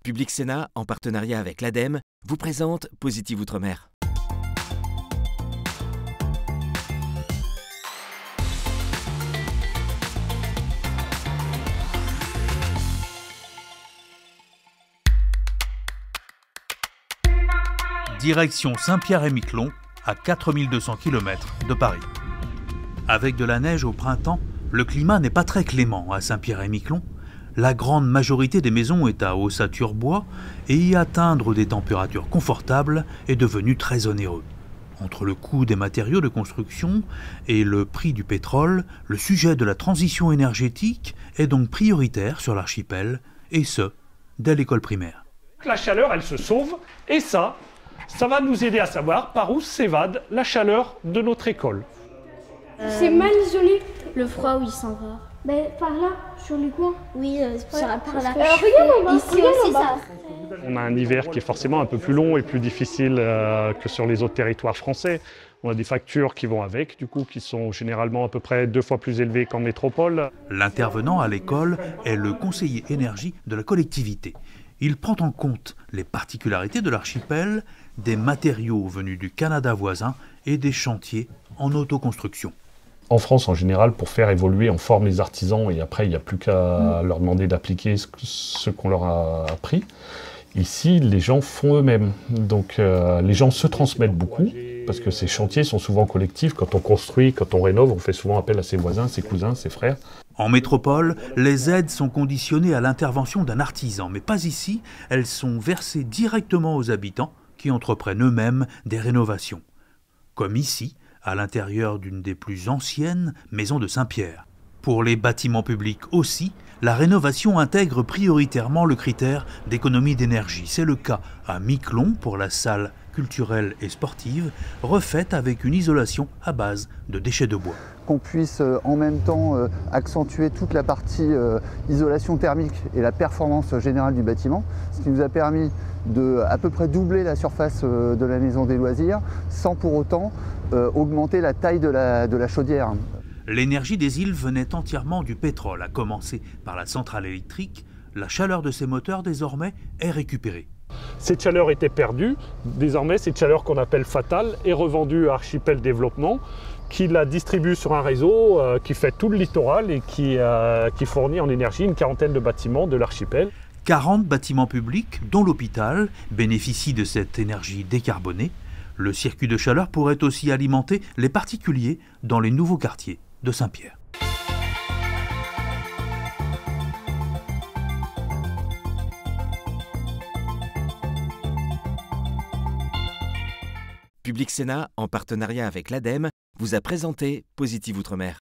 Public Sénat, en partenariat avec l'ADEME, vous présente Positive Outre-mer. Direction Saint-Pierre-et-Miquelon, à 4200 km de Paris. Avec de la neige au printemps, le climat n'est pas très clément à Saint-Pierre-et-Miquelon. La grande majorité des maisons est à ossature bois et y atteindre des températures confortables est devenu très onéreux. Entre le coût des matériaux de construction et le prix du pétrole, le sujet de la transition énergétique est donc prioritaire sur l'archipel, et ce, dès l'école primaire. La chaleur, elle se sauve, et ça va nous aider à savoir par où s'évade la chaleur de notre école. C'est mal isolé. Le froid, oui, s'en va. Ben, par là, sur les coins. Oui, par là. Regarde en bas, Ici regarde aussi, en bas. ça. On a un hiver qui est forcément un peu plus long et plus difficile que sur les autres territoires français. On a des factures qui vont avec, du coup, qui sont généralement à peu près 2 fois plus élevées qu'en métropole. L'intervenant à l'école est le conseiller énergie de la collectivité. Il prend en compte les particularités de l'archipel, des matériaux venus du Canada voisin et des chantiers en autoconstruction. En France, en général, pour faire évoluer, on forme les artisans et après, il n'y a plus qu'à leur demander d'appliquer ce qu'on leur a appris. Ici, les gens font eux-mêmes. Donc, les gens se transmettent beaucoup parce que ces chantiers sont souvent collectifs. Quand on construit, quand on rénove, on fait souvent appel à ses voisins, ses cousins, ses frères. En métropole, les aides sont conditionnées à l'intervention d'un artisan, mais pas ici. Elles sont versées directement aux habitants qui entreprennent eux-mêmes des rénovations. Comme ici, à l'intérieur d'une des plus anciennes maisons de Saint-Pierre. Pour les bâtiments publics aussi, la rénovation intègre prioritairement le critère d'économie d'énergie. C'est le cas à Miquelon pour la salle culturelle et sportive, refaite avec une isolation à base de déchets de bois. Qu'on puisse en même temps accentuer toute la partie isolation thermique et la performance générale du bâtiment, ce qui nous a permis de à peu près doubler la surface de la maison des loisirs sans pour autant augmenter la taille de la chaudière. L'énergie des îles venait entièrement du pétrole, à commencer par la centrale électrique. La chaleur de ces moteurs désormais est récupérée. Cette chaleur était perdue. Désormais, cette chaleur qu'on appelle fatale est revendue à Archipel Développement, qui la distribue sur un réseau qui fait tout le littoral et qui fournit en énergie une quarantaine de bâtiments de l'archipel. 40 bâtiments publics, dont l'hôpital, bénéficient de cette énergie décarbonée. Le circuit de chaleur pourrait aussi alimenter les particuliers dans les nouveaux quartiers de Saint-Pierre. Public Sénat, en partenariat avec l'ADEME, vous a présenté Positive Outre-mer.